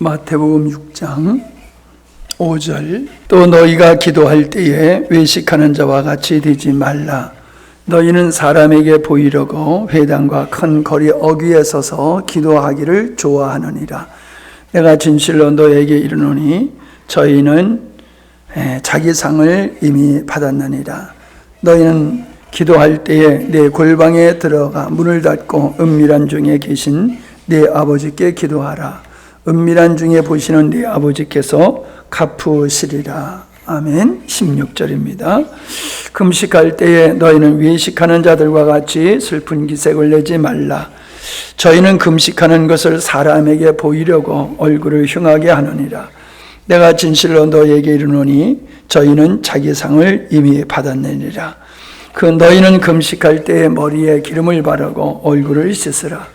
마태복음 6장 5절 또 너희가 기도할 때에 외식하는 자와 같이 되지 말라. 너희는 사람에게 보이려고 회당과 큰 거리 어귀에 서서 기도하기를 좋아하느니라. 내가 진실로 너에게 이르노니 저희는 자기 상을 이미 받았느니라. 너희는 기도할 때에 내 골방에 들어가 문을 닫고 은밀한 중에 계신 내 아버지께 기도하라. 은밀한 중에 보시는 네 아버지께서 갚으시리라. 아멘. 16절입니다. 금식할 때에 너희는 외식하는 자들과 같이 슬픈 기색을 내지 말라. 저희는 금식하는 것을 사람에게 보이려고 얼굴을 흉하게 하느니라. 내가 진실로 너희에게 이르노니 저희는 자기 상을 이미 받았느니라. 그 너희는 금식할 때에 머리에 기름을 바르고 얼굴을 씻으라.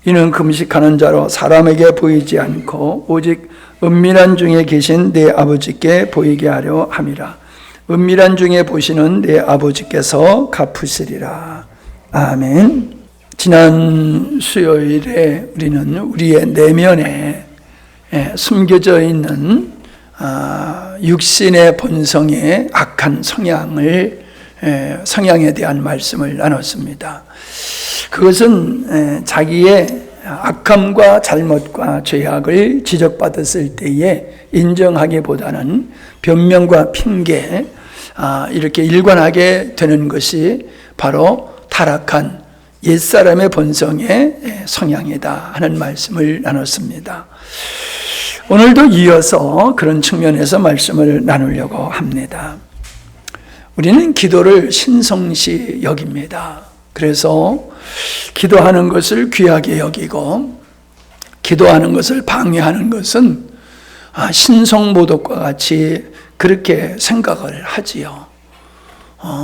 이는 금식하는 자로 사람에게 보이지 않고 오직 은밀한 중에 계신 내 아버지께 보이게 하려 함이라. 은밀한 중에 보시는 내 아버지께서 갚으시리라. 아멘. 지난 수요일에 우리는 우리의 내면에 숨겨져 있는 육신의 본성의 악한 성향에 대한 말씀을 나눴습니다. 그것은 자기의 악함과 잘못과 죄악을 지적받았을 때에 인정하기보다는 변명과 핑계 이렇게 일관하게 되는 것이 바로 타락한 옛사람의 본성의 성향이다 하는 말씀을 나눴습니다. 오늘도 이어서 그런 측면에서 말씀을 나누려고 합니다. 우리는 기도를 신성시 여깁니다. 그래서 기도하는 것을 귀하게 여기고 기도하는 것을 방해하는 것은 신성모독과 같이 그렇게 생각을 하지요.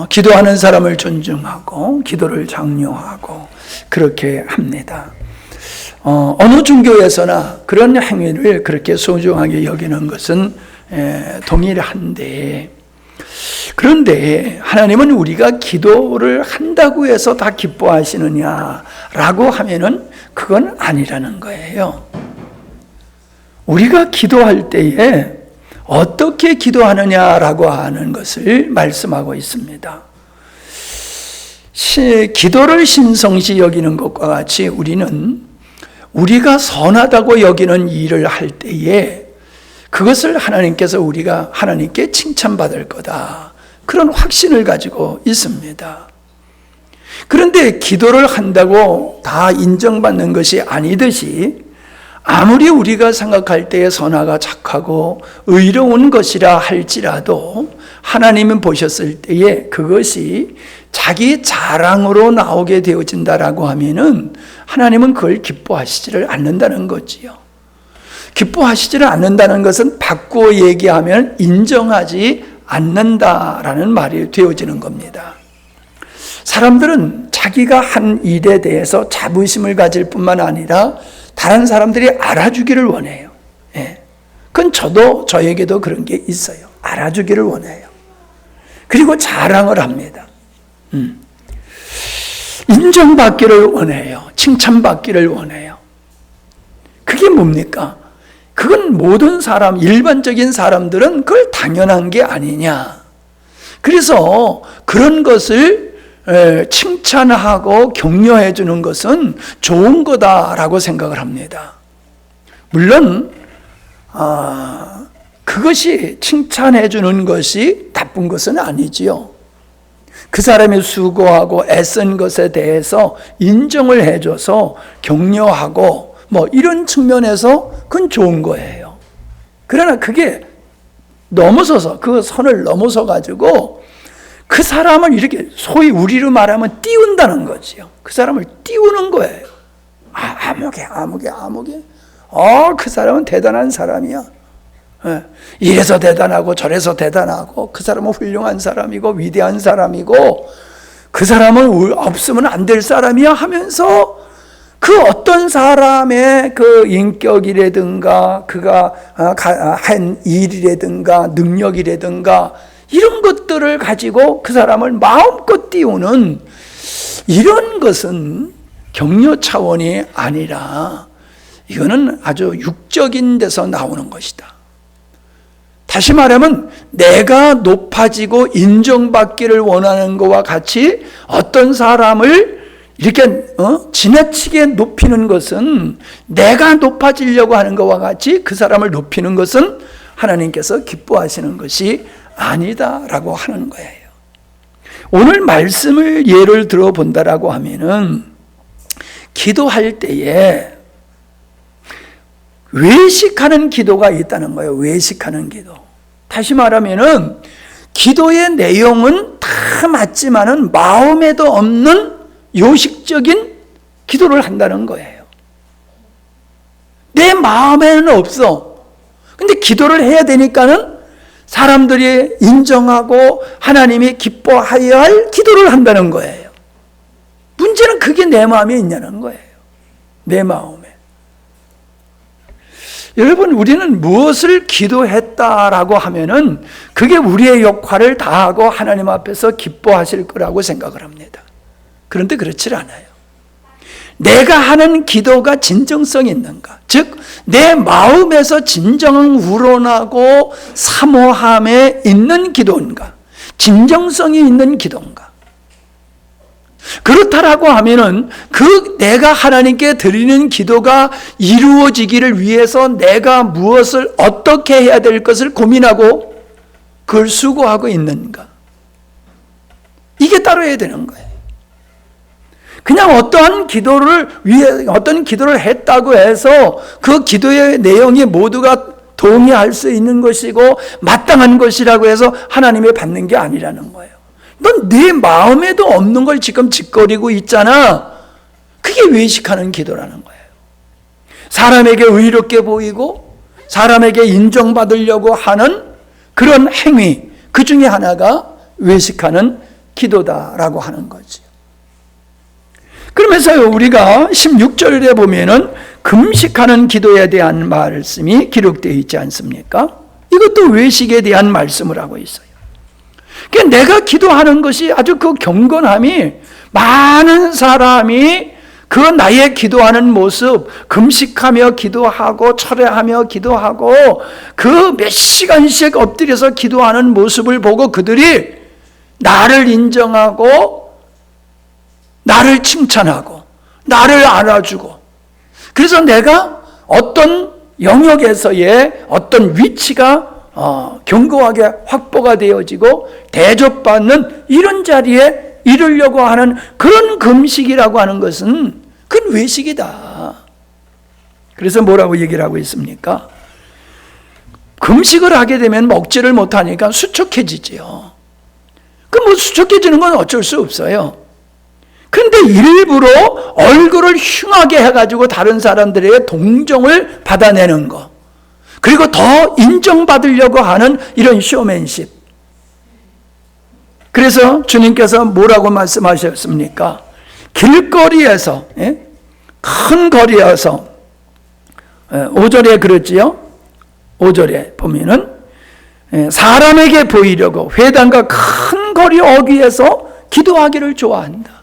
기도하는 사람을 존중하고 기도를 장려하고 그렇게 합니다. 어느 종교에서나 그런 행위를 그렇게 소중하게 여기는 것은 동일한데, 그런데 하나님은 우리가 기도를 한다고 해서 다 기뻐하시느냐라고 하면은 그건 아니라는 거예요. 우리가 기도할 때에 어떻게 기도하느냐라고 하는 것을 말씀하고 있습니다. 기도를 신성시 여기는 것과 같이 우리는 우리가 선하다고 여기는 일을 할 때에 그것을 하나님께서 우리가 하나님께 칭찬받을 거다, 그런 확신을 가지고 있습니다. 그런데 기도를 한다고 다 인정받는 것이 아니듯이 아무리 우리가 생각할 때에 선하가 착하고 의로운 것이라 할지라도 하나님은 보셨을 때에 그것이 자기 자랑으로 나오게 되어진다라고 하면은 하나님은 그걸 기뻐하시지를 않는다는 거지요. 기뻐하시지를 않는다는 것은 바꾸어 얘기하면 인정하지 않는다라는 말이 되어지는 겁니다. 사람들은 자기가 한 일에 대해서 자부심을 가질 뿐만 아니라 다른 사람들이 알아주기를 원해요. 그건 저에게도 그런 게 있어요. 알아주기를 원해요. 그리고 자랑을 합니다. 인정받기를 원해요. 칭찬받기를 원해요. 그게 뭡니까? 그건 모든 사람, 일반적인 사람들은 그걸 당연한 게 아니냐. 그래서 그런 것을 칭찬하고 격려해 주는 것은 좋은 거다라고 생각을 합니다. 물론 그것이 칭찬해 주는 것이 나쁜 것은 아니지요. 그 사람이 수고하고 애쓴 것에 대해서 인정을 해줘서 격려하고 이런 측면에서 그건 좋은 거예요. 그러나 그게 넘어서서 그 선을 넘어서 가지고 그 사람을 이렇게 소위 우리로 말하면 띄운다는 거지요. 그 사람을 띄우는 거예요. 아무개. 그 사람은 대단한 사람이야. 이래서 대단하고 저래서 대단하고 그 사람은 훌륭한 사람이고 위대한 사람이고 그 사람은 없으면 안 될 사람이야 하면서 그 어떤 사람의 그 인격이라든가 그가 한 일이라든가 능력이라든가 이런 것들을 가지고 그 사람을 마음껏 띄우는 이런 것은 격려 차원이 아니라 이거는 아주 육적인 데서 나오는 것이다. 다시 말하면 내가 높아지고 인정받기를 원하는 것과 같이 어떤 사람을 이렇게 지나치게 높이는 것은, 내가 높아지려고 하는 것과 같이 그 사람을 높이는 것은 하나님께서 기뻐하시는 것이 아니다라고 하는 거예요. 오늘 말씀을 예를 들어본다라고 하면은, 기도할 때에 외식하는 기도가 있다는 거예요. 외식하는 기도. 다시 말하면은 기도의 내용은 다 맞지만은 마음에도 없는 요식적인 기도를 한다는 거예요. 내 마음에는 없어. 근데 기도를 해야 되니까는 사람들이 인정하고 하나님이 기뻐하여야 할 기도를 한다는 거예요. 문제는 그게 내 마음에 있냐는 거예요. 내 마음에. 여러분, 우리는 무엇을 기도했다라고 하면은 그게 우리의 역할을 다하고 하나님 앞에서 기뻐하실 거라고 생각을 합니다. 그런데 그렇지 않아요. 내가 하는 기도가 진정성이 있는가? 즉, 내 마음에서 진정 우러나고 사모함에 있는 기도인가? 진정성이 있는 기도인가? 그렇다라고 하면은 그 내가 하나님께 드리는 기도가 이루어지기를 위해서 내가 무엇을 어떻게 해야 될 것을 고민하고 그걸 수고하고 있는가? 이게 따라야 되는 거예요. 그냥 어떤 기도를 했다고 해서 그 기도의 내용이 모두가 동의할 수 있는 것이고 마땅한 것이라고 해서 하나님이 받는 게 아니라는 거예요. 넌 네 마음에도 없는 걸 지금 짓거리고 있잖아. 그게 외식하는 기도라는 거예요. 사람에게 의롭게 보이고 사람에게 인정받으려고 하는 그런 행위, 그 중에 하나가 외식하는 기도다라고 하는 거죠. 그러면서 우리가 16절에 보면은 금식하는 기도에 대한 말씀이 기록되어 있지 않습니까? 이것도 외식에 대한 말씀을 하고 있어요. 그러니까 내가 기도하는 것이 아주 그 경건함이, 많은 사람이 그 나의 기도하는 모습, 금식하며 기도하고 철회하며 기도하고 그 몇 시간씩 엎드려서 기도하는 모습을 보고 그들이 나를 인정하고 나를 칭찬하고 나를 알아주고, 그래서 내가 어떤 영역에서의 어떤 위치가 견고하게 확보가 되어지고 대접받는 이런 자리에 이르려고 하는 그런 금식이라고 하는 것은 그건 외식이다. 그래서 뭐라고 얘기를 하고 있습니까? 금식을 하게 되면 먹지를 못하니까 수척해지지요. 그 수척해지는 건 어쩔 수 없어요. 그런데 일부러 얼굴을 흉하게 해가지고 다른 사람들의 동정을 받아내는 거, 그리고 더 인정받으려고 하는 이런 쇼맨십. 그래서 주님께서 뭐라고 말씀하셨습니까? 길거리에서, 큰 거리에서, 5절에 그랬지요? 5절에 보면은 사람에게 보이려고 회당과 큰 거리 어귀에서 기도하기를 좋아한다.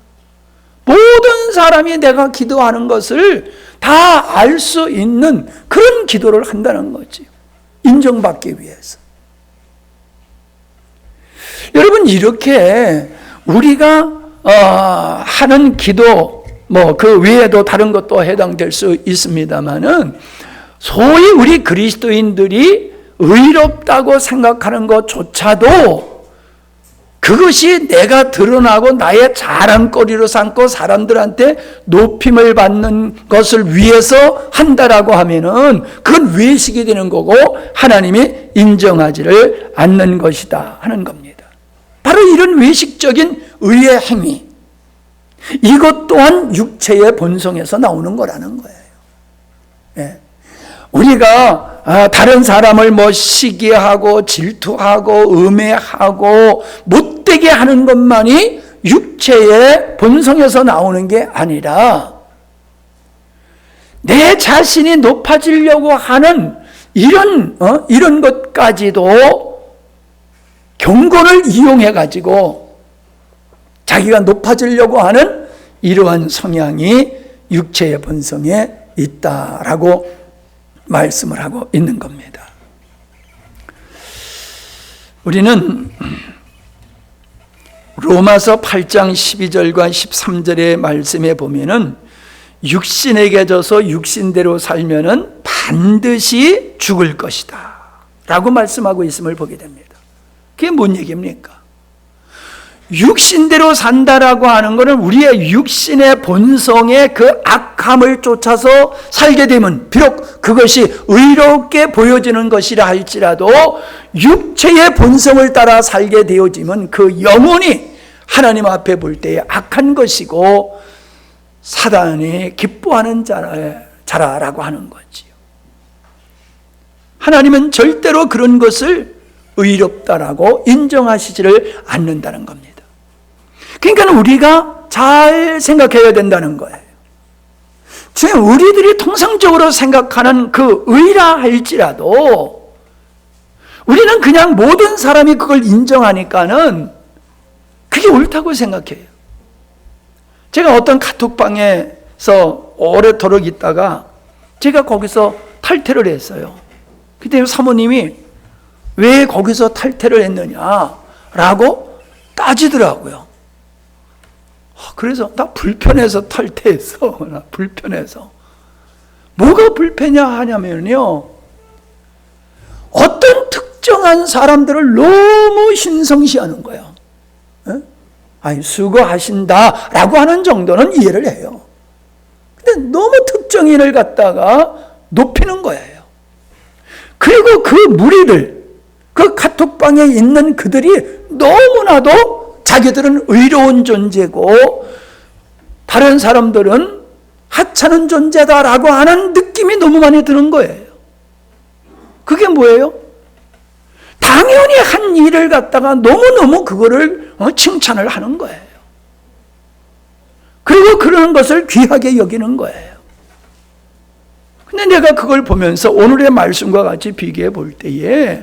모든 사람이 내가 기도하는 것을 다 알 수 있는 그런 기도를 한다는 거지. 인정받기 위해서. 여러분, 이렇게 우리가 하는 기도, 그 외에도 다른 것도 해당될 수 있습니다만은, 소위 우리 그리스도인들이 의롭다고 생각하는 것조차도 그것이 내가 드러나고 나의 자랑거리로 삼고 사람들한테 높임을 받는 것을 위해서 한다라고 하면은 그건 외식이 되는 거고 하나님이 인정하지를 않는 것이다 하는 겁니다. 바로 이런 외식적인 의의 행위, 이것 또한 육체의 본성에서 나오는 거라는 거예요. 예. 우리가 다른 사람을 시기하고 질투하고 음해하고 못되게 하는 것만이 육체의 본성에서 나오는 게 아니라 내 자신이 높아지려고 하는 이런 것까지도 경건을 이용해 가지고 자기가 높아지려고 하는 이러한 성향이 육체의 본성에 있다라고 말씀을 하고 있는 겁니다. 우리는 로마서 8장 12절과 13절의 말씀에 보면은 육신에게 져서 육신대로 살면은 반드시 죽을 것이다 라고 말씀하고 있음을 보게 됩니다. 그게 뭔 얘기입니까? 육신대로 산다라고 하는 것은 우리의 육신의 본성의 그 악함을 쫓아서 살게 되면 비록 그것이 의롭게 보여지는 것이라 할지라도 육체의 본성을 따라 살게 되어지면 그 영혼이 하나님 앞에 볼 때에 악한 것이고 사단이 기뻐하는 자라라고 하는 거지요. 하나님은 절대로 그런 것을 의롭다라고 인정하시지를 않는다는 겁니다. 그러니까 우리가 잘 생각해야 된다는 거예요. 지금 우리들이 통상적으로 생각하는 그 의라 할지라도 우리는 그냥 모든 사람이 그걸 인정하니까는 그게 옳다고 생각해요. 제가 어떤 카톡방에서 오래도록 있다가 제가 거기서 탈퇴를 했어요. 그때 사모님이 왜 거기서 탈퇴를 했느냐라고 따지더라고요. 그래서 나 불편해서 탈퇴했어. 나 불편해서. 뭐가 불편냐 하냐면요, 어떤 특정한 사람들을 너무 신성시하는 거예요. 아니, 수고하신다라고 하는 정도는 이해를 해요. 근데 너무 특정인을 갖다가 높이는 거예요. 그리고 그 무리들, 그 카톡방에 있는 그들이 너무나도 자기들은 의로운 존재고 다른 사람들은 하찮은 존재다라고 하는 느낌이 너무 많이 드는 거예요. 그게 뭐예요? 당연히 한 일을 갖다가 너무너무 그거를 칭찬을 하는 거예요. 그리고 그런 것을 귀하게 여기는 거예요. 근데 내가 그걸 보면서 오늘의 말씀과 같이 비교해 볼 때에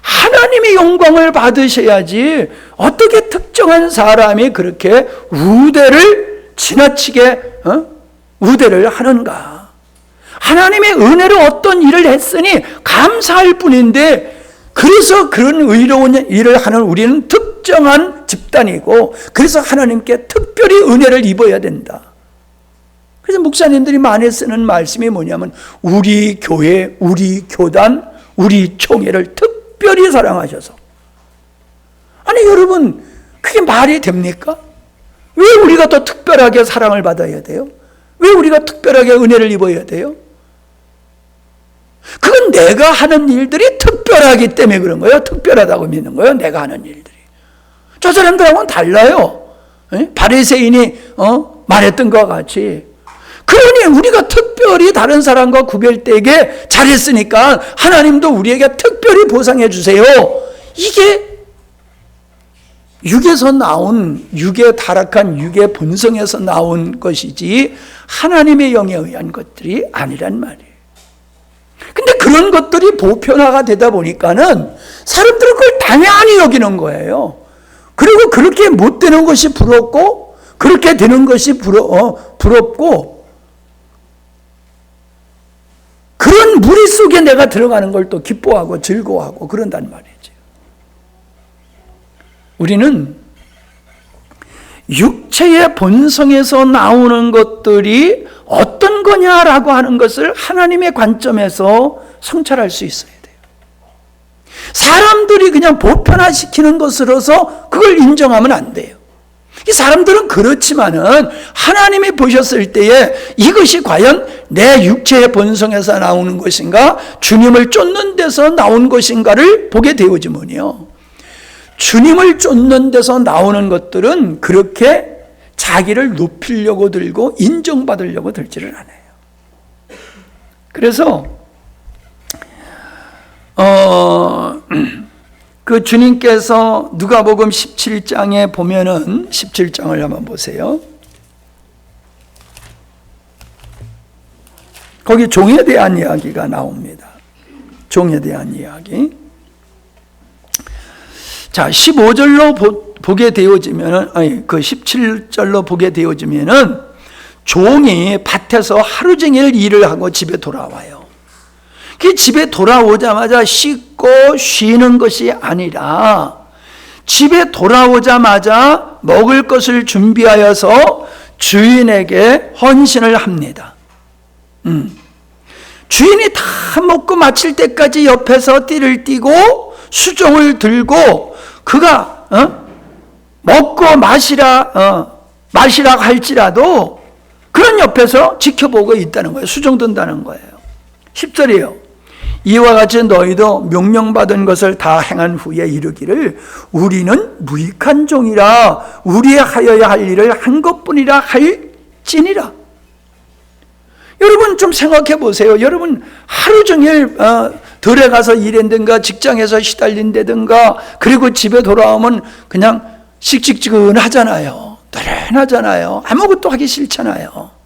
하나님의 영광을 받으셔야지 어떻게 특정한 사람이 그렇게 우대를 지나치게 우대를 하는가. 하나님의 은혜로 어떤 일을 했으니 감사할 뿐인데 그래서 그런 의로운 일을 하는 우리는 특정한 집단이고 그래서 하나님께 특별히 은혜를 입어야 된다. 그래서 목사님들이 많이 쓰는 말씀이 뭐냐면 우리 교회, 우리 교단, 우리 총회를 특별히 사랑하셔서. 아니 여러분, 그게 말이 됩니까? 왜 우리가 더 특별하게 사랑을 받아야 돼요? 왜 우리가 특별하게 은혜를 입어야 돼요? 그건 내가 하는 일들이 특별하기 때문에 그런 거예요. 특별하다고 믿는 거예요. 내가 하는 일들이. 저 사람들하고는 달라요. 바리새인이 말했던 것과 같이. 그러니 우리가 특별히 다른 사람과 구별되게 잘했으니까 하나님도 우리에게 특별히 보상해 주세요. 이게 육에서 나온, 육의 타락한 육의 본성에서 나온 것이지 하나님의 영에 의한 것들이 아니란 말이에요. 근데 그런 것들이 보편화가 되다 보니까는 사람들은 그걸 당연히 여기는 거예요. 그리고 그렇게 못 되는 것이 부럽고 그렇게 되는 것이 부럽고 그런 무리 속에 내가 들어가는 걸 또 기뻐하고 즐거워하고 그런단 말이죠. 우리는 육체의 본성에서 나오는 것들이 어떤 거냐라고 하는 것을 하나님의 관점에서 성찰할 수 있어야 돼요. 사람들이 그냥 보편화시키는 것으로서 그걸 인정하면 안 돼요. 이 사람들은 그렇지만은 하나님이 보셨을 때에 이것이 과연 내 육체의 본성에서 나오는 것인가 주님을 쫓는 데서 나온 것인가를 보게 되어지면요, 주님을 쫓는 데서 나오는 것들은 그렇게 자기를 높이려고 들고 인정받으려고 들지를 않아요. 그래서 그 주님께서 누가복음 17장에 보면은 17장을 한번 보세요. 거기 종에 대한 이야기가 나옵니다. 종에 대한 이야기. 자, 15절로 보게 되어지면은, 아니, 그 17절로 보게 되어지면은, 종이 밭에서 하루 종일 일을 하고 집에 돌아와요. 그 집에 돌아오자마자 씻고 쉬는 것이 아니라 집에 돌아오자마자 먹을 것을 준비하여서 주인에게 헌신을 합니다. 주인이 다 먹고 마칠 때까지 옆에서 띠를 띠고 수종을 들고 그가 먹고 마시라 할지라도 그런 옆에서 지켜보고 있다는 거예요. 수종 든다는 거예요. 10절이에요. 이와 같이 너희도 명령받은 것을 다 행한 후에 이르기를 우리는 무익한 종이라 우리 하여야 할 일을 한 것뿐이라 할지니라. 여러분 좀 생각해 보세요. 여러분 하루 종일 들에 가서 일했든가 직장에서 시달린다든가 그리고 집에 돌아오면 그냥 씩씩지근하잖아요. 노련하잖아요. 아무것도 하기 싫잖아요.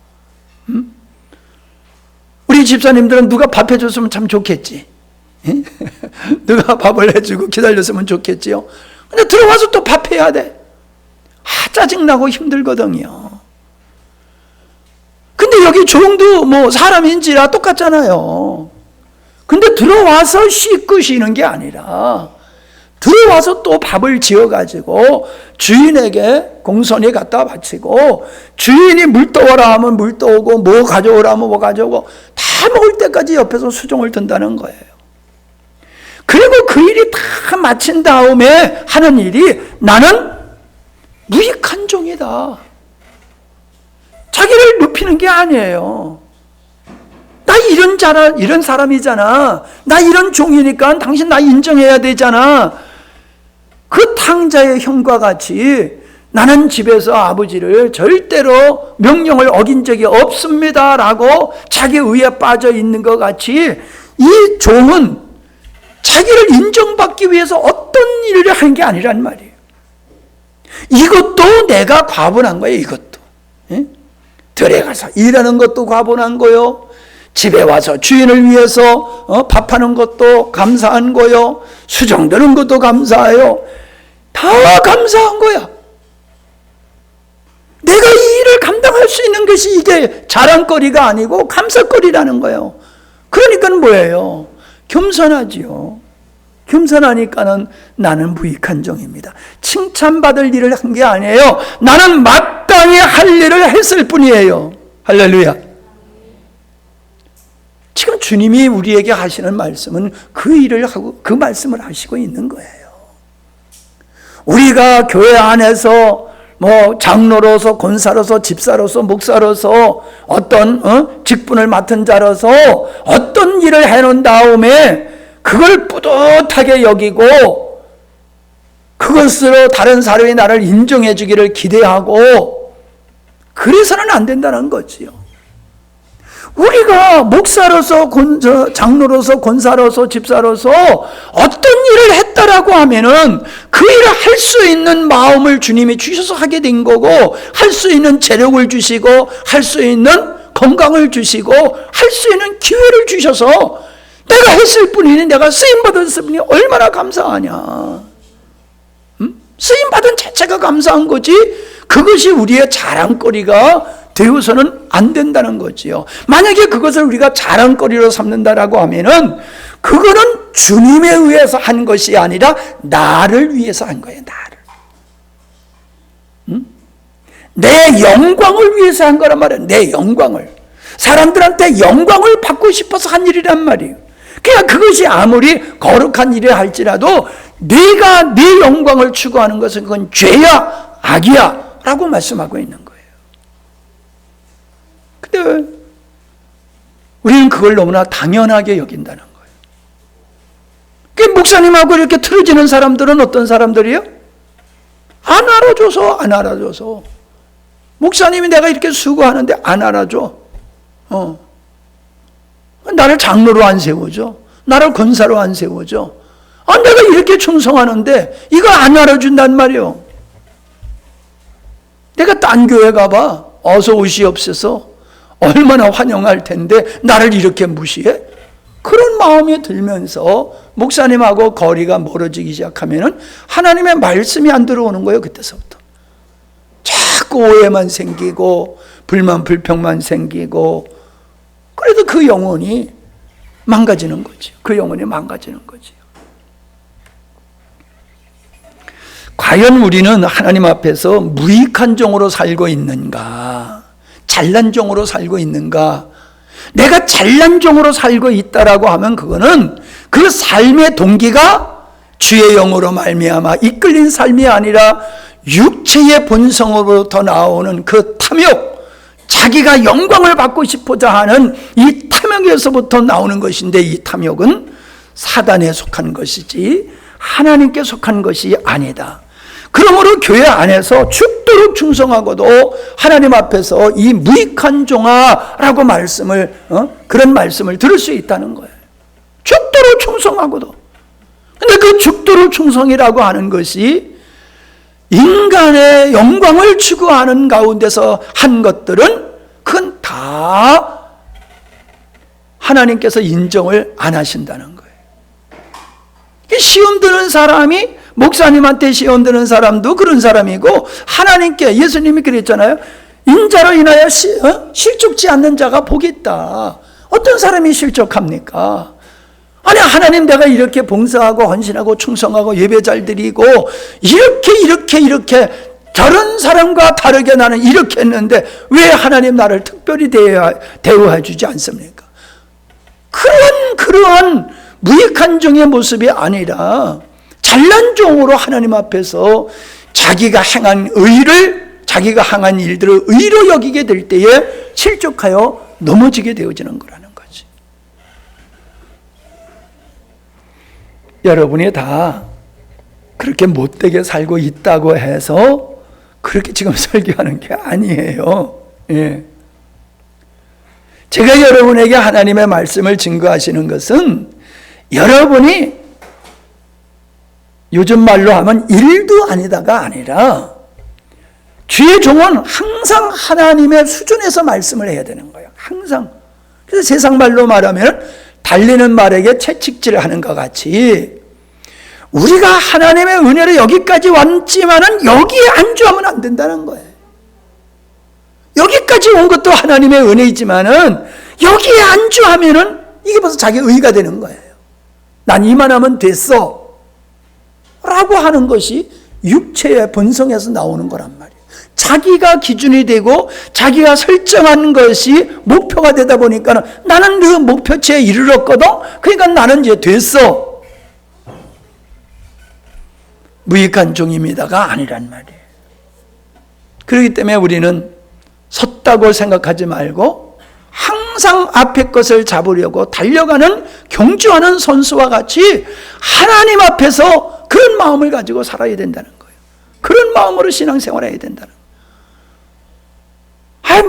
우리 집사님들은 누가 밥 해줬으면 참 좋겠지. 누가 밥을 해주고 기다렸으면 좋겠지요. 근데 들어와서 또 밥 해야 돼. 짜증나고 힘들거든요. 근데 여기 종도 뭐 사람인지라 똑같잖아요. 근데 들어와서 씻고 쉬는 게 아니라 들어와서 또 밥을 지어가지고 주인에게 공손히 갖다 바치고 주인이 물 떠오라 하면 물 떠오고 뭐 가져오라 하면 뭐 가져오고 다 먹을 때까지 옆에서 수종을 든다는 거예요. 그리고 그 일이 다 마친 다음에 하는 일이 나는 무익한 종이다. 자기를 높이는 게 아니에요. 나 이런 사람이잖아. 나 이런 종이니까 당신 나 인정해야 되잖아. 그 탕자의 형과 같이 나는 집에서 아버지를 절대로 명령을 어긴 적이 없습니다 라고 자기 의에 빠져 있는 것 같이 이 종은 자기를 인정받기 위해서 어떤 일을 한 게 아니란 말이에요. 이것도 내가 과분한 거예요. 이것도. 들에 가서 일하는 것도 과분한 거요. 집에 와서 주인을 위해서 밥하는 것도 감사한 거요. 수정드는 것도 감사해요. 다 감사한 거야. 내가 이 일을 감당할 수 있는 것이 이게 자랑거리가 아니고 감사거리라는 거예요. 그러니까 뭐예요? 겸손하지요. 겸손하니까는 나는 무익한 종입니다. 칭찬받을 일을 한 게 아니에요. 나는 마땅히 할 일을 했을 뿐이에요. 할렐루야. 지금 주님이 우리에게 하시는 말씀은 그 일을 하고 그 말씀을 하시고 있는 거예요. 우리가 교회 안에서 뭐 장로로서 권사로서 집사로서 목사로서 어떤 직분을 맡은 자로서 어떤 일을 해놓은 다음에 그걸 뿌듯하게 여기고 그것으로 다른 사람이 나를 인정해 주기를 기대하고 그래서는 안 된다는 거지요. 우리가 목사로서 장로로서 권사로서 집사로서 어떤 일을 했다라고 하면은 그 일을 할 수 있는 마음을 주님이 주셔서 하게 된 거고 할 수 있는 재력을 주시고 할 수 있는 건강을 주시고 할 수 있는 기회를 주셔서 내가 했을 뿐이니 내가 쓰임받았을 뿐이 얼마나 감사하냐. 쓰임받은 자체가 감사한 거지 그것이 우리의 자랑거리가 되어서는 안 된다는 거지요. 만약에 그것을 우리가 자랑거리로 삼는다라고 하면은 그거는 주님에 의해서 한 것이 아니라 나를 위해서 한 거예요. 나를. 내 영광을 위해서 한 거란 말이에요. 내 영광을. 사람들한테 영광을 받고 싶어서 한 일이란 말이에요. 그냥 그것이 아무리 거룩한 일을 할지라도 네가 네 영광을 추구하는 것은 그건 죄야 악이야 라고 말씀하고 있는 거예요. 근데 우리는 그걸 너무나 당연하게 여긴다는 거예요. 그 목사님하고 이렇게 틀어지는 사람들은 어떤 사람들이에요? 안 알아줘서 목사님이 내가 이렇게 수고하는데 안 알아줘. 나를 장로로 안 세워줘. 나를 권사로 안 세워줘. 내가 이렇게 충성하는데 이거 안 알아준단 말이에요. 내가 딴 교회 가봐. 어서 오시옵소서. 얼마나 환영할 텐데 나를 이렇게 무시해? 그런 마음이 들면서 목사님하고 거리가 멀어지기 시작하면은 하나님의 말씀이 안 들어오는 거예요. 그때서부터. 자꾸 자꾸 오해만 생기고 불만 불평만 생기고, 그래도 그 영혼이 망가지는 거죠. 그 영혼이 망가지는 거죠. 과연 우리는 하나님 앞에서 무익한 종으로 살고 있는가? 잘난 종으로 살고 있는가? 내가 잘난 종으로 살고 있다라고 하면 그거는 그 삶의 동기가 주의 영으로 말미암아 이끌린 삶이 아니라 육체의 본성으로부터 나오는 그 탐욕, 자기가 영광을 받고 싶고자 하는 이 탐욕에서부터 나오는 것인데, 이 탐욕은 사단에 속한 것이지 하나님께 속한 것이 아니다. 그러므로 교회 안에서 죽도록 충성하고도 하나님 앞에서 이 무익한 종아라고 말씀을 그런 말씀을 들을 수 있다는 거예요. 죽도록 충성하고도. 근데 그 죽도록 충성이라고 하는 것이 인간의 영광을 추구하는 가운데서 한 것들은 그건 다 하나님께서 인정을 안 하신다는 거예요. 시험 드는 사람이, 목사님한테 시험 드는 사람도 그런 사람이고, 하나님께, 예수님이 그랬잖아요. 인자로 인하여 실족지 않는 자가 복이 있다. 어떤 사람이 실족합니까? 아니, 하나님 내가 이렇게 봉사하고 헌신하고 충성하고 예배 잘 드리고 이렇게 저런 사람과 다르게 나는 이렇게 했는데 왜 하나님 나를 특별히 대우해 주지 않습니까? 그러한 무익한 종의 모습이 아니라 잘난 종으로 하나님 앞에서 자기가 행한 일들을 의로 여기게 될 때에 실족하여 넘어지게 되어지는 거라는 거지. 여러분이 다 그렇게 못되게 살고 있다고 해서 그렇게 지금 설교하는 게 아니에요. 예. 제가 여러분에게 하나님의 말씀을 증거하시는 것은 여러분이 요즘 말로 하면 일도 아니다가 아니라 주의 종은 항상 하나님의 수준에서 말씀을 해야 되는 거예요. 항상. 그래서 세상 말로 말하면 달리는 말에게 채찍질을 하는 것 같이 우리가 하나님의 은혜로 여기까지 왔지만은 여기에 안주하면 안 된다는 거예요. 여기까지 온 것도 하나님의 은혜이지만은 여기에 안주하면은 이게 벌써 자기 의가 되는 거예요. 난 이만하면 됐어 라고 하는 것이 육체의 본성에서 나오는 거란 말이에요. 자기가 기준이 되고 자기가 설정한 것이 목표가 되다 보니까 나는 그 목표치에 이르렀거든. 그러니까 나는 이제 됐어. 무익한 종입니다가 아니란 말이에요. 그렇기 때문에 우리는 섰다고 생각하지 말고 항상 앞에 것을 잡으려고 달려가는 경주하는 선수와 같이 하나님 앞에서 그런 마음을 가지고 살아야 된다는 거예요. 그런 마음으로 신앙생활해야 된다는 거예요.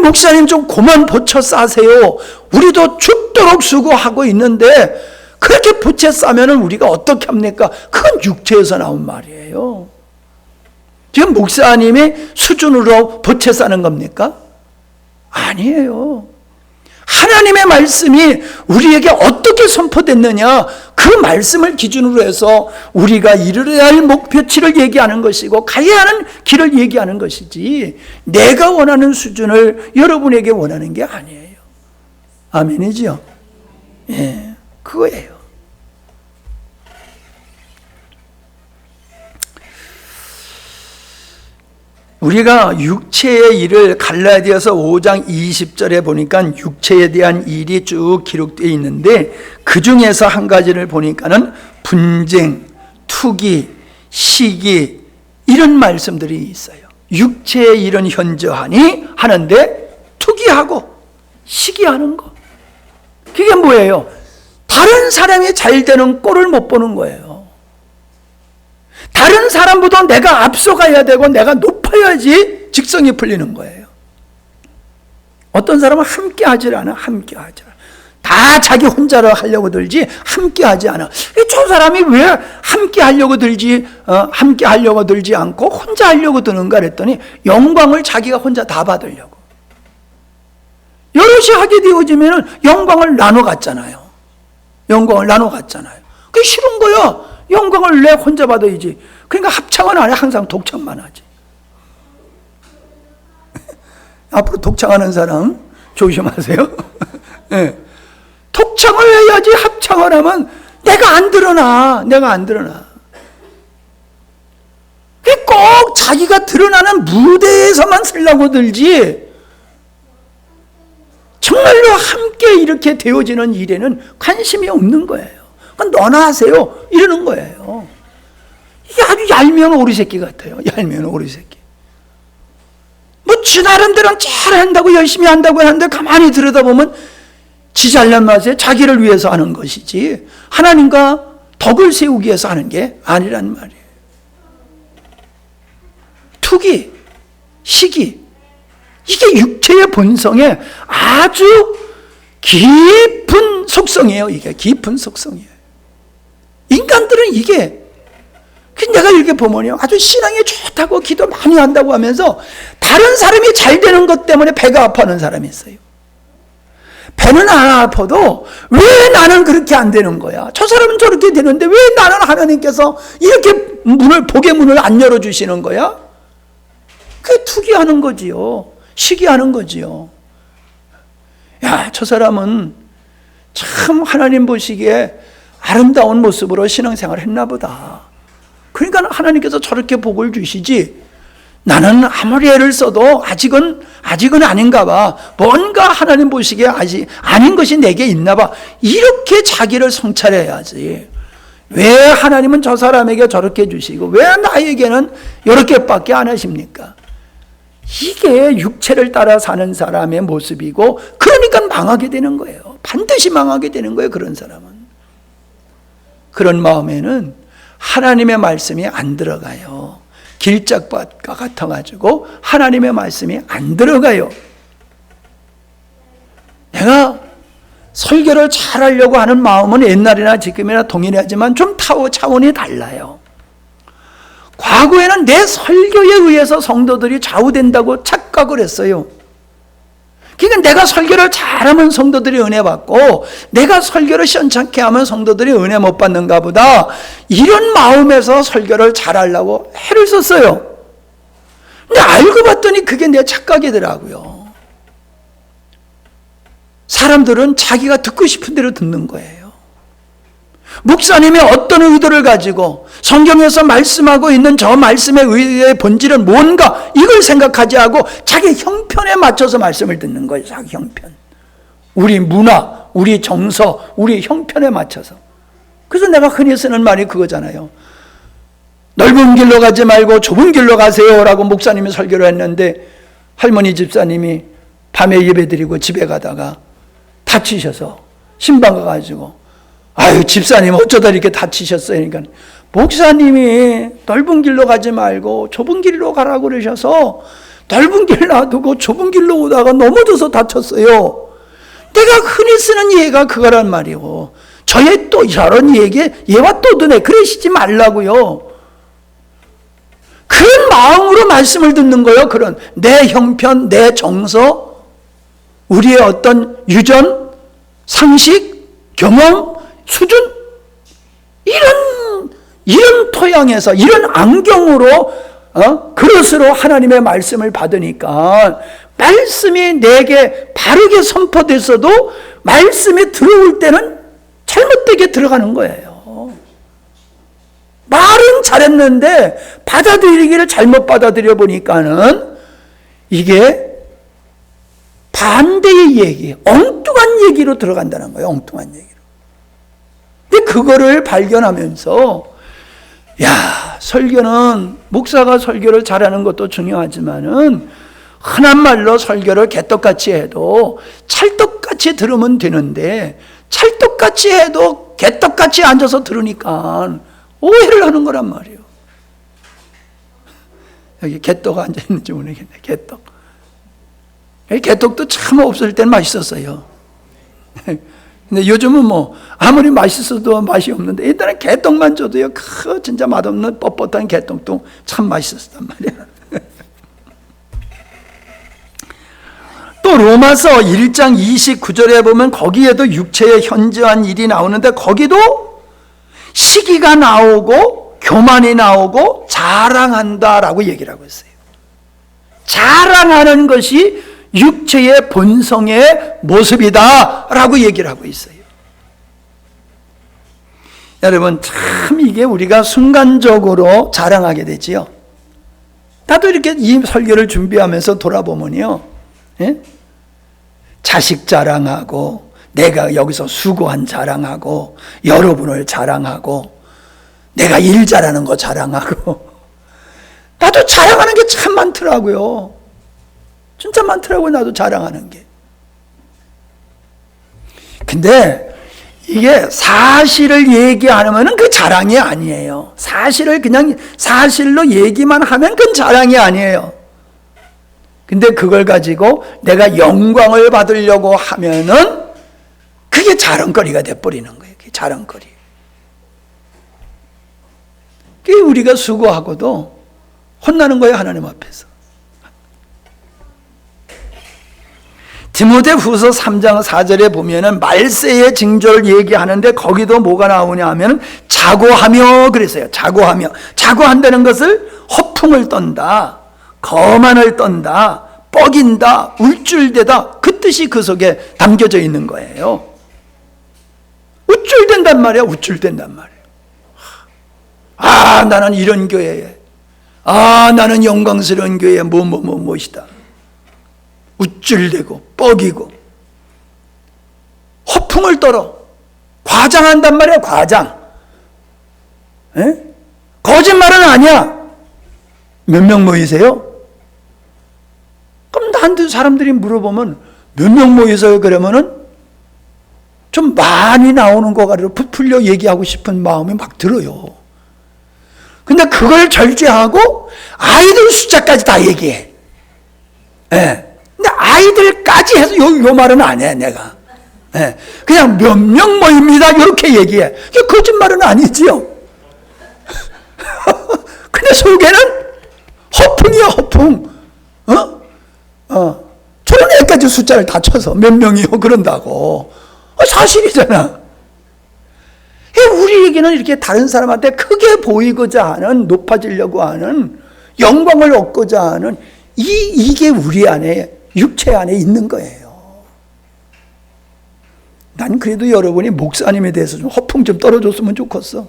목사님 좀 그만 보채 싸세요. 우리도 죽도록 수고하고 있는데 그렇게 보채 싸면은 우리가 어떻게 합니까? 그건 육체에서 나온 말이에요. 지금 목사님이 수준으로 보채 싸는 겁니까? 아니에요. 하나님의 말씀이 우리에게 어떻게 선포됐느냐, 그 말씀을 기준으로 해서 우리가 이르러야 할 목표치를 얘기하는 것이고 가야 하는 길을 얘기하는 것이지 내가 원하는 수준을 여러분에게 원하는 게 아니에요. 아멘이죠? 예, 그거예요. 우리가 육체의 일을 갈라디아서 5장 20절에 보니까 육체에 대한 일이 쭉 기록되어 있는데 그 중에서 한 가지를 보니까는 분쟁, 투기, 시기 이런 말씀들이 있어요. 육체의 일은 현저하니 하는데 투기하고 시기하는 거. 그게 뭐예요? 다른 사람이 잘 되는 꼴을 못 보는 거예요. 다른 사람보다 내가 앞서가야 되고 내가 높아야지 직성이 풀리는 거예요. 어떤 사람은 함께 하질 않아. 함께 하질 않아. 다 자기 혼자로 하려고 들지 함께 하지 않아. 저 사람이 왜 함께 하려고 들지 않고 혼자 하려고 드는가 그랬더니 영광을 자기가 혼자 다 받으려고. 여럿이 하게 되어지면 영광을 나눠 갔잖아요. 영광을 나눠 갔잖아요. 그게 싫은 거야. 영광을 내 혼자 받아야지. 그러니까 합창은 안 해. 항상 독창만 하지. 앞으로 독창하는 사람 조심하세요. 네. 독창을 해야지 합창을 하면 내가 안 드러나. 꼭 자기가 드러나는 무대에서만 쓰려고 들지 정말로 함께 이렇게 되어지는 일에는 관심이 없는 거예요. 그건 너나 하세요 이러는 거예요. 이게 아주 얄미운 오리새끼 같아요. 얄미운 오리새끼. 뭐 지 나름대로는 잘한다고 열심히 한다고 하는데 가만히 들여다보면 지 잘난 맛에 자기를 위해서 하는 것이지 하나님과 덕을 세우기 위해서 하는 게 아니란 말이에요. 투기, 시기, 이게 육체의 본성에 아주 깊은 속성이에요. 이게 깊은 속성이에요. 인간들은 이게 내가 이렇게 보면요, 아주 신앙이 좋다고 기도 많이 한다고 하면서 다른 사람이 잘 되는 것 때문에 배가 아파하는 사람이 있어요. 배는 안 아파도 왜 나는 그렇게 안 되는 거야? 저 사람은 저렇게 되는데 왜 나는 하나님께서 이렇게 복의 문을 안 열어주시는 거야? 그게 투기하는 거지요. 시기하는 거지요. 야, 저 사람은 참 하나님 보시기에 아름다운 모습으로 신앙생활을 했나 보다. 그러니까 하나님께서 저렇게 복을 주시지 나는 아무리 애를 써도 아직은 아닌가 봐. 뭔가 하나님 보시기에 아직 아닌 것이 내게 있나 봐. 이렇게 자기를 성찰해야지. 왜 하나님은 저 사람에게 저렇게 주시고 왜 나에게는 이렇게밖에 안 하십니까? 이게 육체를 따라 사는 사람의 모습이고, 그러니까 망하게 되는 거예요. 반드시 망하게 되는 거예요. 그런 사람은. 그런 마음에는 하나님의 말씀이 안 들어가요. 길짝밭과 같아가지고 하나님의 말씀이 안 들어가요. 내가 설교를 잘하려고 하는 마음은 옛날이나 지금이나 동일하지만 좀 차원이 달라요. 과거에는 내 설교에 의해서 성도들이 좌우된다고 착각을 했어요. 그러니까 내가 설교를 잘하면 성도들이 은혜 받고 내가 설교를 시원찮게 하면 성도들이 은혜 못 받는가 보다, 이런 마음에서 설교를 잘하려고 애를 썼어요. 근데 알고 봤더니 그게 내 착각이더라고요. 사람들은 자기가 듣고 싶은 대로 듣는 거예요. 목사님이 어떤 의도를 가지고 성경에서 말씀하고 있는 저 말씀의 의의 본질은 뭔가, 이걸 생각하지 않고 자기 형편에 맞춰서 말씀을 듣는 거예요. 자기 형편, 우리 문화, 우리 정서, 우리 형편에 맞춰서. 그래서 내가 흔히 쓰는 말이 그거잖아요. 넓은 길로 가지 말고 좁은 길로 가세요 라고 목사님이 설교를 했는데, 할머니 집사님이 밤에 예배드리고 집에 가다가 다치셔서 신방 가가지고, 아유 집사님 어쩌다 이렇게 다치셨어요? 그러니까 목사님이 넓은 길로 가지 말고 좁은 길로 가라고 그러셔서 넓은 길 놔두고 좁은 길로 오다가 넘어져서 다쳤어요. 내가 흔히 쓰는 예가 그거란 말이고, 저의 또 저런 얘기에 얘와 또 드네 그러시지 말라고요. 그런 마음으로 말씀을 듣는 거예요. 그런 내 형편, 내 정서, 우리의 어떤 유전, 상식, 경험, 수준, 이런 토양에서, 이런 안경으로, 그릇으로 하나님의 말씀을 받으니까 말씀이 내게 바르게 선포됐어도 말씀이 들어올 때는 잘못되게 들어가는 거예요. 말은 잘했는데 받아들이기를 잘못 받아들여 보니까는 이게 반대의 얘기, 엉뚱한 얘기로 들어간다는 거예요. 엉뚱한 얘기로. 근데 그거를 발견하면서, 야, 설교는 목사가 설교를 잘하는 것도 중요하지만은 흔한 말로 설교를 개떡같이 해도 찰떡같이 들으면 되는데, 찰떡같이 해도 개떡같이 앉아서 들으니까 오해를 하는 거란 말이에요. 여기 개떡 앉아있는지 모르겠네. 개떡. 개떡도 참 없을 땐 맛있었어요. 근데 요즘은 뭐 아무리 맛있어도 맛이 없는데, 일단은 개떡만 줘도요, 진짜 맛없는 뻣뻣한 개떡도 참 맛있었단 말이야. 또 로마서 1장 29절에 보면 거기에도 육체의 현저한 일이 나오는데, 거기도 시기가 나오고 교만이 나오고 자랑한다라고 얘기를 하고 있어요. 자랑하는 것이 육체의 본성의 모습이다라고 얘기를 하고 있어요. 여러분, 참 이게 우리가 순간적으로 자랑하게 되지요. 나도 이렇게 이 설교를 준비하면서 돌아보면요, 예? 자식 자랑하고, 내가 여기서 수고한 자랑하고, 여러분을 자랑하고, 내가 일 잘하는 거 자랑하고, 나도 자랑하는 게 참 많더라고요. 진짜 많더라고요, 나도 자랑하는 게. 근데 이게 사실을 얘기하면 그 자랑이 아니에요. 사실을 그냥 사실로 얘기만 하면 그건 자랑이 아니에요. 근데 그걸 가지고 내가 영광을 받으려고 하면은 그게 자랑거리가 돼버리는 거예요. 그게 자랑거리. 그게 우리가 수고하고도 혼나는 거예요, 하나님 앞에서. 디모데후서 3장 4절에 보면은 말세의 징조를 얘기하는데 거기도 뭐가 나오냐 하면 자고하며 그랬어요. 자고한다는 것을 허풍을 떤다, 거만을 떤다, 뻐긴다, 울줄대다, 그 뜻이 그 속에 담겨져 있는 거예요. 우쭐댄단 말이야. 우쭐댄단 말이야. 아, 나는 이런 교회에, 아, 나는 영광스러운 교회에 무엇이다. 우쭐대고 뻐기고 허풍을 떨어 과장한단 말이야. 과장. 에? 거짓말은 아니야. 몇 명 모이세요? 그럼 나한테 사람들이 물어보면 몇 명 모이세요? 그러면은 좀 많이 나오는 거 가지고 부풀려 얘기하고 싶은 마음이 막 들어요. 근데 그걸 절제하고 아이들 숫자까지 다 얘기해. 예. 근데 아이들까지 해서 요 말은 안 해, 내가. 예. 그냥 몇 명 모입니다. 이렇게 얘기해. 이게 거짓말은 아니지요. 근데 속에는 허풍이야, 허풍. 저런 애까지 숫자를 다 쳐서 몇 명이요? 그런다고. 사실이잖아. 우리에게는 이렇게 다른 사람한테 크게 보이고자 하는, 높아지려고 하는, 영광을 얻고자 하는 이게 우리 안에, 육체 안에 있는 거예요. 난 그래도 여러분이 목사님에 대해서 좀 허풍 좀 떨어줬으면 좋겠어.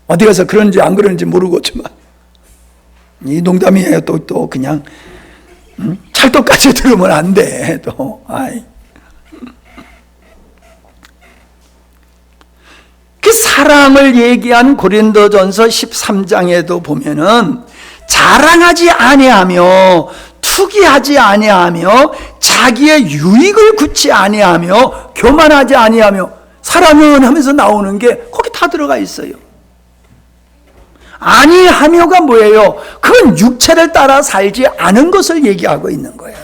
어디 가서 그런지 안 그런지 모르겠지만 이 농담이에요. 또 그냥 찰떡까지 들으면 안 돼. 또 아이. 그 사랑을 얘기한 고린도전서 13장에도 보면은 자랑하지 아니하며 투기하지 아니하며 자기의 유익을 굳지 아니하며 교만하지 아니하며 사랑은 하면서 나오는 게 거기 다 들어가 있어요. 아니하며가 뭐예요? 그건 육체를 따라 살지 않은 것을 얘기하고 있는 거예요.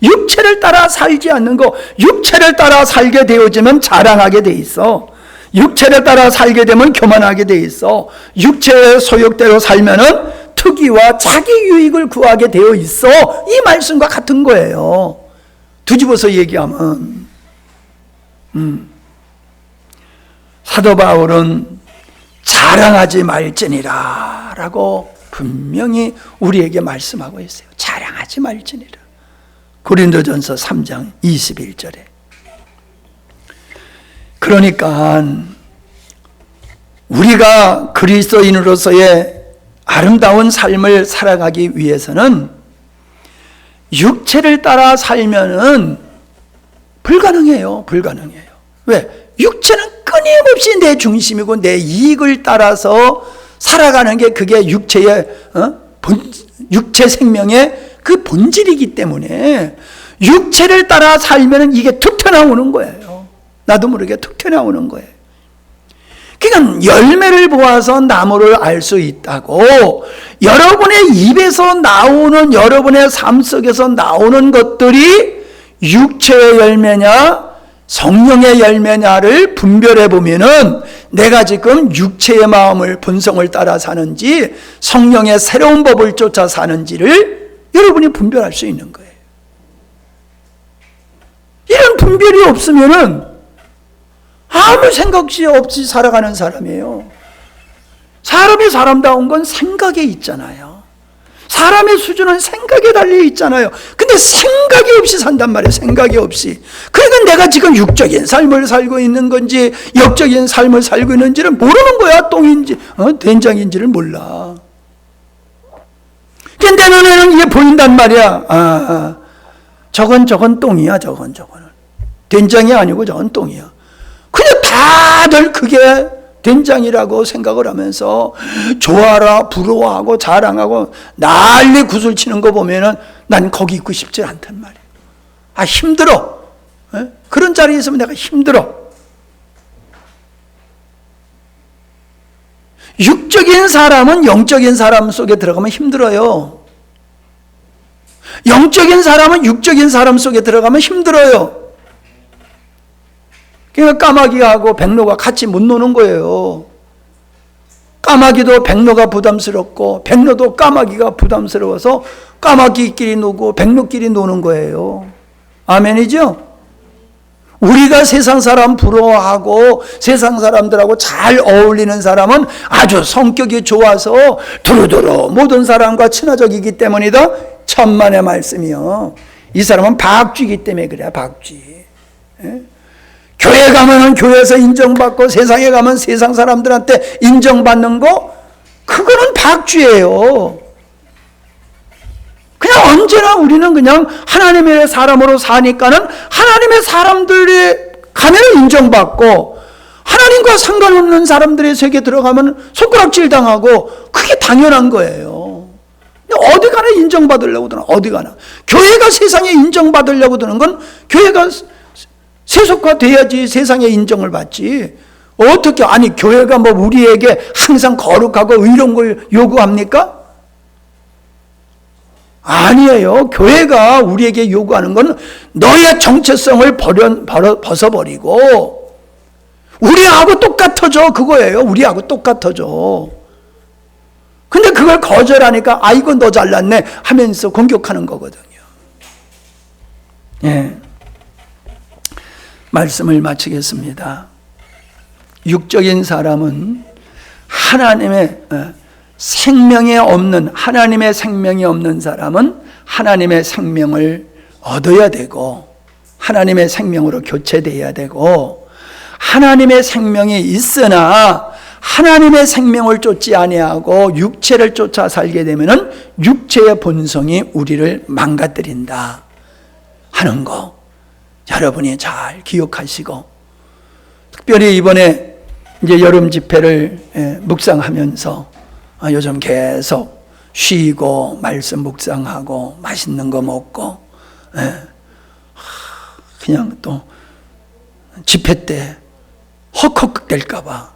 육체를 따라 살지 않는 거, 육체를 따라 살게 되어지면 자랑하게 돼 있어. 육체를 따라 살게 되면 교만하게 돼 있어. 육체의 소욕대로 살면은 투기와 자기 유익을 구하게 되어 있어. 이 말씀과 같은 거예요. 뒤집어서 얘기하면. 사도 바울은 자랑하지 말지니라 라고 분명히 우리에게 말씀하고 있어요. 자랑하지 말지니라. 고린도전서 3장 21절에. 그러니까 우리가 그리스도인으로서의 아름다운 삶을 살아가기 위해서는 육체를 따라 살면은 불가능해요. 불가능해요. 왜? 육체는 끊임없이 내 중심이고 내 이익을 따라서 살아가는 게 그게 육체의 육체 생명의 그 본질이기 때문에 육체를 따라 살면은 이게 툭 튀어나오는 거예요. 나도 모르게 툭 튀어나오는 거예요. 그러니까 열매를 보아서 나무를 알 수 있다고 여러분의 입에서 나오는, 여러분의 삶 속에서 나오는 것들이 육체의 열매냐 성령의 열매냐를 분별해 보면은 내가 지금 육체의 마음을, 본성을 따라 사는지 성령의 새로운 법을 쫓아 사는지를 여러분이 분별할 수 있는 거예요. 이런 분별이 없으면은 아무 생각 없이 살아가는 사람이에요. 사람이 사람다운 건 생각에 있잖아요. 사람의 수준은 생각에 달려 있잖아요. 근데 생각이 없이 산단 말이에요. 생각이 없이. 그러니까 내가 지금 육적인 삶을 살고 있는 건지 영적인 삶을 살고 있는지를 모르는 거야. 똥인지 된장인지를 몰라. 근데 내 눈에는 이게 보인단 말이야. 저건 똥이야. 저거는 된장이 아니고 저건 똥이야. 그냥 다들 그게 된장이라고 생각을 하면서 좋아라 부러워하고 자랑하고 난리 구슬치는 거 보면은 난 거기 있고 싶지 않단 말이야. 힘들어. 그런 자리에 있으면 내가 힘들어. 육적인 사람은 영적인 사람 속에 들어가면 힘들어요. 영적인 사람은 육적인 사람 속에 들어가면 힘들어요. 그러니까 까마귀하고 백로가 같이 못 노는 거예요. 까마귀도 백로가 부담스럽고 백로도 까마귀가 부담스러워서 까마귀끼리 노고 백로끼리 노는 거예요. 아멘이죠? 우리가 세상 사람 부러워하고 세상 사람들하고 잘 어울리는 사람은 아주 성격이 좋아서 두루두루 모든 사람과 친화적이기 때문이다. 천만의 말씀이요. 이 사람은 박쥐이기 때문에 그래. 박쥐. 교회 가면은 교회에서 인정받고 세상에 가면 세상 사람들한테 인정받는 거, 그거는 박쥐예요. 그냥 언제나 우리는 그냥 하나님의 사람으로 사니까는 하나님의 사람들이 가면 인정받고 하나님과 상관없는 사람들의 세계에 들어가면 손가락질 당하고 그게 당연한 거예요. 어디 가나 인정받으려고 드는, 어디 가나. 교회가 세상에 인정받으려고 드는 건 교회가 세속화돼야지 세상에 인정을 받지. 어떻게, 교회가 뭐 우리에게 항상 거룩하고 의로운 걸 요구합니까? 아니에요. 교회가 우리에게 요구하는 건 너의 정체성을 벗어버리고 우리하고 똑같아져, 그거예요. 우리하고 똑같아져. 근데 그걸 거절하니까 아이고 너 잘났네 하면서 공격하는 거거든요. 예. 말씀을 마치겠습니다. 육적인 사람은 하나님의 생명이 없는, 하나님의 생명이 없는 사람은 하나님의 생명을 얻어야 되고 하나님의 생명으로 교체되어야 되고, 하나님의 생명이 있으나 하나님의 생명을 쫓지 아니하고 육체를 쫓아 살게 되면은 육체의 본성이 우리를 망가뜨린다 하는 거 여러분이 잘 기억하시고, 특별히 이번에 이제 여름 집회를 묵상하면서 요즘 계속 쉬고 말씀 묵상하고 맛있는 거 먹고 그냥 또 집회 때 헉헉 될까 봐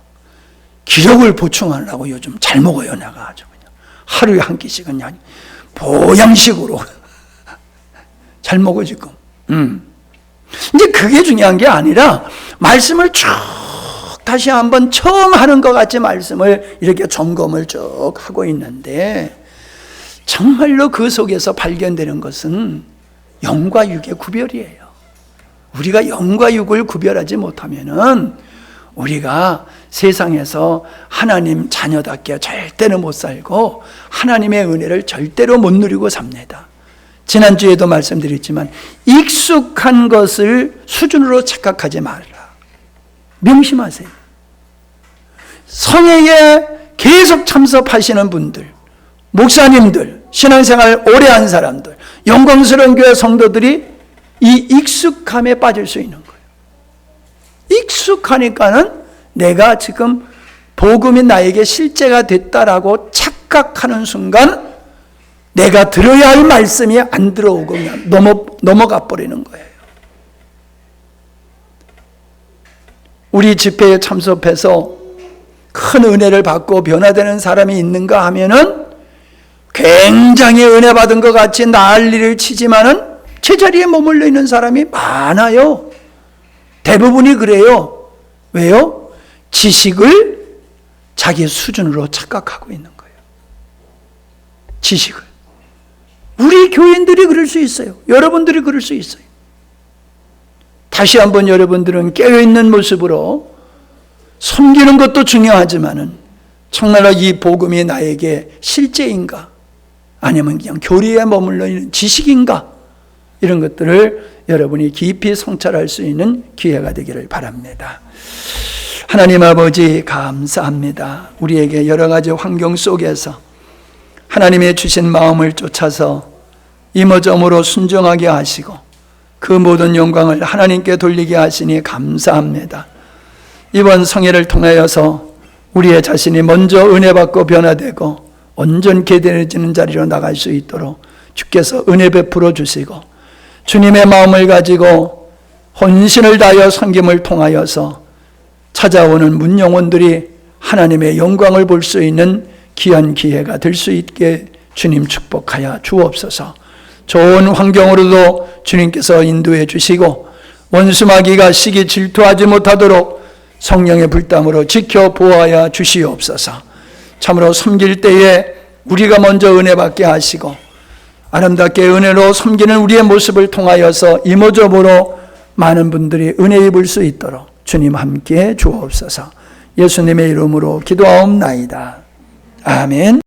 기력을 보충하려고 요즘 잘 먹어요. 내가 아주 그냥 하루에 한 끼씩은 그냥 보양식으로 잘 먹어 지금. 이제 그게 중요한 게 아니라 말씀을 쭉 다시 한번 처음 하는 것 같이 말씀을 이렇게 점검을 쭉 하고 있는데, 정말로 그 속에서 발견되는 것은 영과 육의 구별이에요. 우리가 영과 육을 구별하지 못하면은 우리가 세상에서 하나님 자녀답게 절대로 못 살고 하나님의 은혜를 절대로 못 누리고 삽니다. 지난주에도 말씀드렸지만 익숙한 것을 수준으로 착각하지 말라. 명심하세요. 성회에 계속 참석하시는 분들, 목사님들, 신앙생활 오래 한 사람들, 영광스러운 교회 성도들이 이 익숙함에 빠질 수 있는 거예요. 익숙하니까는 내가 지금 복음이 나에게 실제가 됐다라고 착각하는 순간 내가 들어야 할 말씀이 안 들어오고 그냥 넘어가 버리는 거예요. 우리 집회에 참석해서 큰 은혜를 받고 변화되는 사람이 있는가 하면은 굉장히 은혜 받은 것 같이 난리를 치지만은 제자리에 머물러 있는 사람이 많아요. 대부분이 그래요. 왜요? 지식을 자기 수준으로 착각하고 있는 거예요. 지식을. 우리 교인들이 그럴 수 있어요. 여러분들이 그럴 수 있어요. 다시 한번 여러분들은 깨어있는 모습으로 섬기는 것도 중요하지만은 정말로 이 복음이 나에게 실제인가? 아니면 그냥 교리에 머물러 있는 지식인가? 이런 것들을 여러분이 깊이 성찰할 수 있는 기회가 되기를 바랍니다. 하나님 아버지 감사합니다. 우리에게 여러 가지 환경 속에서 하나님의 주신 마음을 쫓아서 이모저모로 순종하게 하시고 그 모든 영광을 하나님께 돌리게 하시니 감사합니다. 이번 성회를 통하여서 우리의 자신이 먼저 은혜 받고 변화되고 온전케 되어지는 자리로 나갈 수 있도록 주께서 은혜 베풀어 주시고 주님의 마음을 가지고 혼신을 다하여 섬김을 통하여서 찾아오는 문영혼들이 하나님의 영광을 볼 수 있는 귀한 기회가 될 수 있게 주님 축복하여 주옵소서. 좋은 환경으로도 주님께서 인도해 주시고 원수마귀가 시기 질투하지 못하도록 성령의 불담으로 지켜 보호하여 주시옵소서. 참으로 섬길 때에 우리가 먼저 은혜 받게 하시고 아름답게 은혜로 섬기는 우리의 모습을 통하여서 이모저모로 많은 분들이 은혜 입을 수 있도록 주님 함께 주옵소서. 예수님의 이름으로 기도하옵나이다. 아멘.